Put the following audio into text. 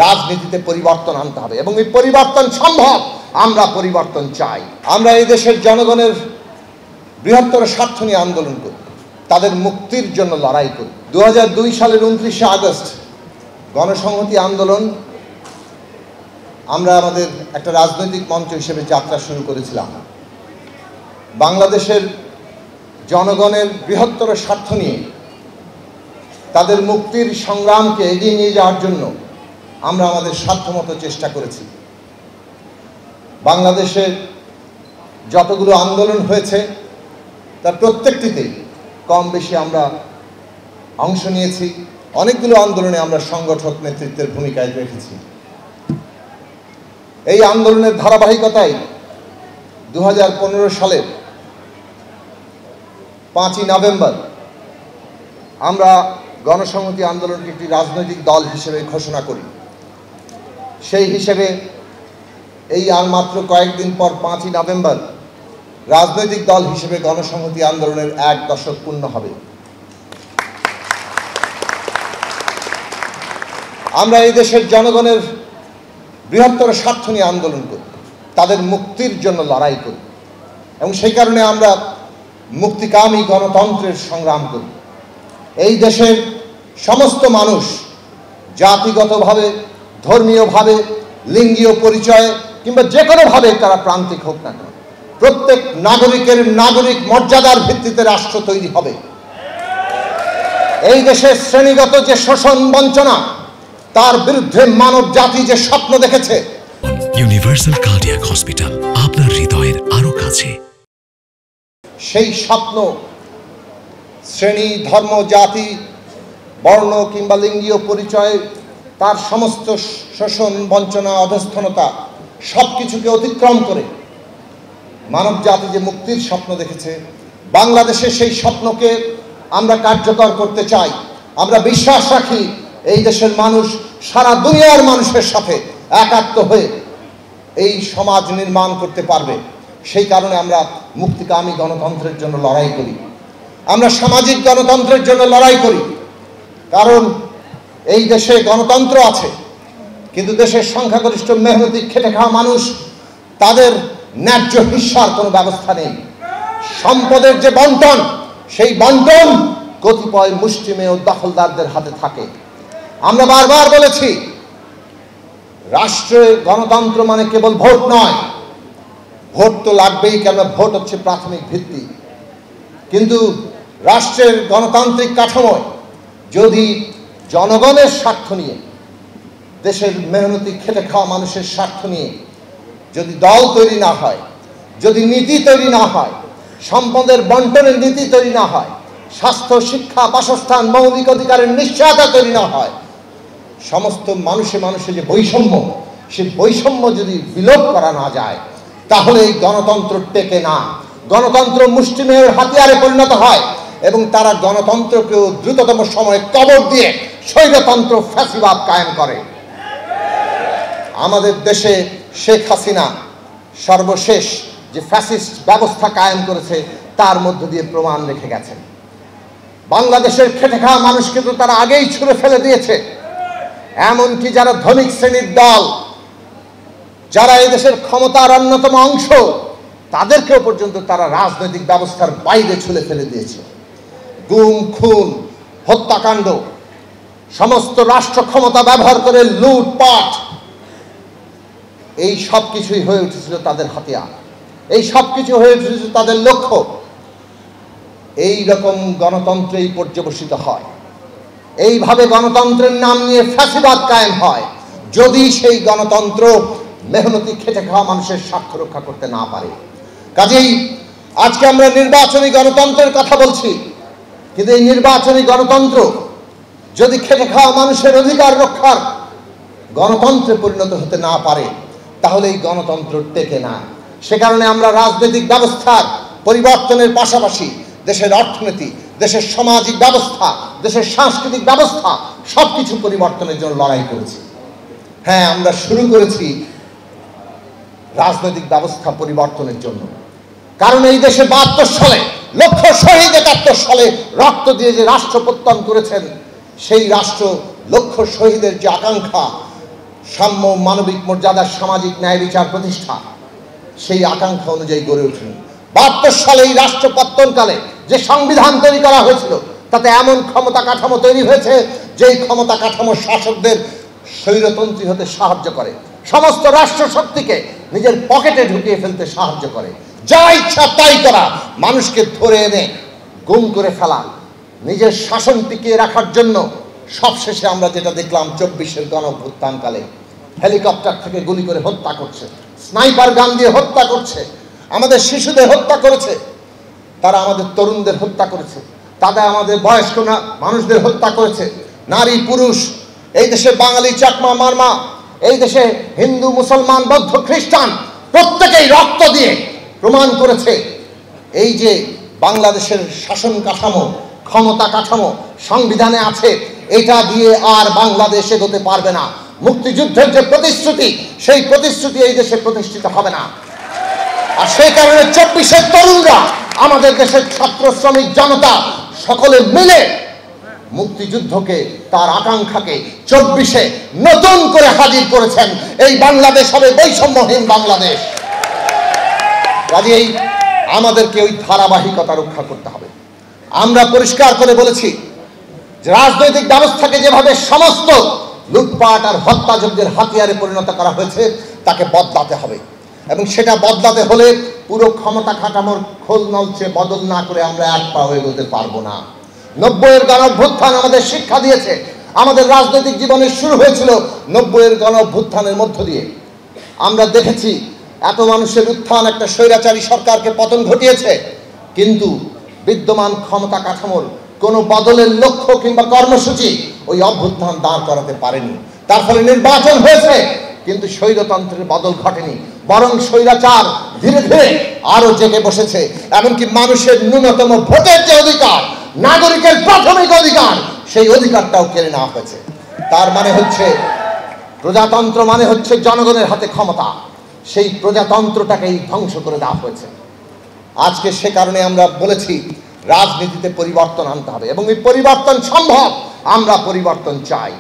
রাজনীতিতে পরিবর্তন আনতে হবে এবং এই পরিবর্তন সম্ভব। আমরা পরিবর্তন চাই। আমরা এই দেশের জনগণের বৃহত্তর স্বার্থ নিয়ে আন্দোলন করি, তাদের মুক্তির জন্য লড়াই করি। 2002 সালের 29শে আগস্ট গণসংহতি আন্দোলন আমরা আমাদের একটা রাজনৈতিক মঞ্চ হিসেবে যাত্রা শুরু করেছিলাম। বাংলাদেশের জনগণের বৃহত্তর স্বার্থ নিয়ে তাদের মুক্তির সংগ্রামকে এগিয়ে নিয়ে যাওয়ার জন্য আমরা আমাদের সাধ্যমতো চেষ্টা করেছি। বাংলাদেশের যতগুলো আন্দোলন হয়েছে তার প্রত্যেকটিতেই কম বেশি আমরা অংশ নিয়েছি। অনেকগুলো আন্দোলনে আমরা সংগঠক নেতৃত্বের ভূমিকায় রেখেছি। এই আন্দোলনের ধারাবাহিকতায় 2015 সালের 5ই নভেম্বর আমরা গণসংহতি আন্দোলনকে একটি রাজনৈতিক দল হিসেবে ঘোষণা করি। সেই হিসেবে এই আর মাত্র কয়েকদিন পর 5ই নভেম্বর রাজনৈতিক দল হিসেবে গণসংহতি আন্দোলনের 1 দশক পূর্ণ হবে। আমরা এই দেশের জনগণের বৃহত্তর স্বার্থ নিয়ে আন্দোলন করি, তাদের মুক্তির জন্য লড়াই করি এবং সেই কারণে আমরা মুক্তিকামী গণতন্ত্রের সংগ্রাম করি। এই দেশের সমস্ত মানুষ জাতিগতভাবে, ধর্মীয়ভাবে, লিঙ্গীয় পরিচয়ে কিংবা যে কোনোভাবে তারা প্রান্তিক হোক না কেন, প্রত্যেক নাগরিকের নাগরিক মর্যাদার ভিত্তিতে রাষ্ট্র তৈরি হবে। এই দেশের শ্রেণীগত যে শোষণ বঞ্চনা, তার বিরুদ্ধে মানব জাতি যে স্বপ্ন দেখেছে, ইউনিভার্সাল কার্ডিয়াক হসপিটাল আপনার হৃদয়ের আরো কাছে। সেই স্বপ্ন শ্রেণী, ধর্ম, জাতি, বর্ণ কিংবা লিঙ্গীয় পরিচয়, তার সমস্ত শোষণ বঞ্চনা, অধস্থনতা সব কিছুকে অতিক্রম করে মানব জাতি যে মুক্তির স্বপ্ন দেখেছে, বাংলাদেশে সেই স্বপ্নকে আমরা কার্যকর করতে চাই। আমরা বিশ্বাস রাখি এই দেশের মানুষ সারা দুনিয়ার মানুষের সাথে একাত্ম হয়ে এই সমাজ নির্মাণ করতে পারবে। সেই কারণে আমরা মুক্তিকামী গণতন্ত্রের জন্য লড়াই করি, আমরা সামাজিক গণতন্ত্রের জন্য লড়াই করি। কারণ এই দেশে গণতন্ত্র আছে, কিন্তু দেশের সংখ্যাগরিষ্ঠ মেহনতি খেটে খাওয়া মানুষ, তাদের ন্যায্য হিস্সার কোনো ব্যবস্থা নেই। সম্পদের যে বন্টন, সেই বন্টন কতিপয় মুষ্টিমেয় দখলদারদের হাতে থাকে। আমরা বারবার বলেছি, রাষ্ট্রের গণতন্ত্র মানে কেবল ভোট নয়। ভোট তো লাগবেই, কেন ভোট হচ্ছে প্রাথমিক ভিত্তি। কিন্তু রাষ্ট্রের গণতান্ত্রিক কাঠামোয় যদি জনগণের স্বার্থ নিয়ে, দেশের মেহনতি খেটে খাওয়া মানুষের স্বার্থ নিয়ে যদি দল তৈরি না হয়, যদি নীতি তৈরি না হয়, সম্পদের বন্টনের নীতি তৈরি না হয়, স্বাস্থ্য, শিক্ষা, বাসস্থান, মৌলিক অধিকারের নিশ্চয়তা তৈরি না হয়, সমস্ত মানুষে মানুষে যে বৈষম্য, সেই বৈষম্য যদি বিলোপ করা না যায়, তাহলে এই গণতন্ত্র টেকে না। গণতন্ত্র মুষ্টিমেয়ের হাতিয়ারে পরিণত হয় এবং তারা গণতন্ত্রকেও দ্রুততম সময়ে কবর দিয়ে স্বৈরতন্ত্র, ফ্যাসিবাদ কায়েম করে। আমাদের দেশে শেখ হাসিনা সর্বশেষ যে ফ্যাসিস্ট ব্যবস্থা কায়েম করেছে, তার মধ্য দিয়ে প্রমাণ রেখে গেছেন। বাংলাদেশের খেটে খাওয়া মানুষকে তো তারা আগেই ছুঁড়ে ফেলে দিয়েছে। এমনকি যারা ধনিক শ্রেণীর দল, যারা এই দেশের ক্ষমতার অন্যতম অংশ, তাদেরকেও পর্যন্ত তারা রাজনৈতিক ব্যবস্থার বাইরে ছুঁড়ে ফেলে দিয়েছে। গুম, খুন, হত্যাকাণ্ড, সমস্ত রাষ্ট্র ক্ষমতা ব্যবহার করে লুটপাট, এই সব কিছুই হয়ে উঠেছিল তাদের হাতিয়ার, এই সব কিছু হয়ে উঠেছিল তাদের লক্ষ্য। এই রকম গণতন্ত্রেই পর্যবসিত হয়, এইভাবে গণতন্ত্রের নাম নিয়ে ফ্যাসিবাদ কায়েম হয়, যদি সেই গণতন্ত্র মেহনতি খেটে খাওয়া মানুষের স্বার্থ রক্ষা করতে না পারে। কাজেই আজকে আমরা নির্বাচনী গণতন্ত্রের কথা বলছি, কিন্তু এই নির্বাচনী গণতন্ত্র যদি খেটে খাওয়া মানুষের অধিকার রক্ষার গণতন্ত্রে পরিণত হতে না পারে, তাহলে এই গণতন্ত্র টেকে না। সে কারণে আমরা রাজনৈতিক ব্যবস্থার পরিবর্তনের পাশাপাশি দেশের অর্থনীতি, দেশের সামাজিক ব্যবস্থা, দেশের সাংস্কৃতিক ব্যবস্থা সবকিছু পরিবর্তনের জন্য লড়াই করেছি। হ্যাঁ, আমরা শুরু করেছি রাজনৈতিক ব্যবস্থা পরিবর্তনের জন্য। কারণ এই দেশে 72 সালে লক্ষ শহীদ, 71 সালে রক্ত দিয়ে যে রাষ্ট্র প্রত্যয়ন করেছেন, সেই রাষ্ট্র লক্ষ শহীদের যে আকাঙ্ক্ষা, সাম্য, মানবিক মর্যাদা, সামাজিক ন্যায় বিচার প্রতিষ্ঠা, সেই আকাঙ্ক্ষা অনুযায়ী গড়ে ওঠেনি। ৭২ সালে এই রাষ্ট্র পত্তনকালে যে সংবিধান তৈরি করা হয়েছিল তাতে এমন ক্ষমতা কাঠামো তৈরি হয়েছে যেই ক্ষমতা কাঠামো শাসকদের স্বৈরতন্ত্রী হতে সাহায্য করে, সমস্ত রাষ্ট্র শক্তিকে নিজের পকেটে ঢুকিয়ে ফেলতে সাহায্য করে, যা ইচ্ছা তাই করা, মানুষকে ধরে এনে গুম করে ফেলা, নিজের শাসন টিকিয়ে রাখার জন্য। সবশেষে আমরা যেটা দেখলাম ২৪-এর গণঅভ্যুত্থানকালে হেলিকপ্টার থেকে গুলি করে হত্যা করছে, স্নাইপার গান দিয়ে হত্যা করছে, আমাদের শিশুদের হত্যা করেছে, তারা আমাদের তরুণদের হত্যা করেছে, তারা আমাদের বয়স্ক মানুষদের হত্যা করেছে, নারী পুরুষ, এই দেশে বাঙালি, চাকমা, মারমা, এই দেশে হিন্দু, মুসলমান, বৌদ্ধ, খ্রিস্টান প্রত্যেকেই রক্ত দিয়ে প্রমাণ করেছে এই যে বাংলাদেশের শাসন কাঠামো, ক্ষমতা কাঠামো সংবিধানে আছে, এটা দিয়ে আর বাংলাদেশ এগোতে পারবে না। মুক্তিযুদ্ধের যে প্রতিশ্রুতি, সেই প্রতিশ্রুতি এই দেশে প্রতিষ্ঠিত হবে না। আর সেই কারণে ২৪-এর তরুণরা, আমাদের দেশের ছাত্র, শ্রমিক, জনতা সকলে মিলে মুক্তিযুদ্ধকে, তার আকাঙ্ক্ষাকে ২৪-এ নতুন করে হাজির করেছেন। এই বাংলাদেশ হবে বৈষম্যহীন বাংলাদেশ। কাজেই আমাদেরকে ওই ধারাবাহিকতা রক্ষা করতে হবে। আমরা পরিষ্কার করে বলেছি যে রাজনৈতিক ব্যবস্থাকে যেভাবে সমস্ত লুটপাট আর হত্যাযজ্ঞের হাতিয়ারে পরিণত করা হয়েছে তাকে বদলাতে হবে, এবং সেটা বদলাতে হলে পুরো ক্ষমতা কাঠামোর খোল নলচে বদল না করে আমরা এক পাও এগোতে পারবো না। ৯০-এর গণঅভ্যুত্থান আমাদের শিক্ষা দিয়েছে। আমাদের রাজনৈতিক জীবনের শুরু হয়েছিল ৯০-এর গণঅভ্যুত্থানের মধ্য দিয়ে। আমরা দেখেছি এত মানুষের উত্থান একটা স্বৈরাচারী সরকারকে পতন ঘটিয়েছে, কিন্তু বিদ্যমান ক্ষমতা কাঠামোর কোনো বদলের লক্ষ্য কিংবা কর্মসূচি ওই অভ্যুত্থান দাঁড় করাতে পারেনি। তার ফলে নির্বাচন হয়েছে, কিন্তু স্বৈরতন্ত্রের বদল ঘটেনি, বরং স্বৈরাচার ধীরে ধীরে আরো জেগে বসেছে। এমনকি মানুষের ন্যূনতম ভোটের যে অধিকার, নাগরিকের প্রাথমিক অধিকার, সেই অধিকারটাও কেড়ে নেওয়া হয়েছে। তার মানে হচ্ছে প্রজাতন্ত্র মানে হচ্ছে জনগণের হাতে ক্ষমতা, সেই প্রজাতন্ত্রটাকেই ধ্বংস করে দেওয়া হয়েছে। আজকে সে কারণে আমরা বলেছি রাজনীতিতে পরিবর্তন আনতে হবে, এবং এই পরিবর্তন সম্ভব। আমরা পরিবর্তন চাই।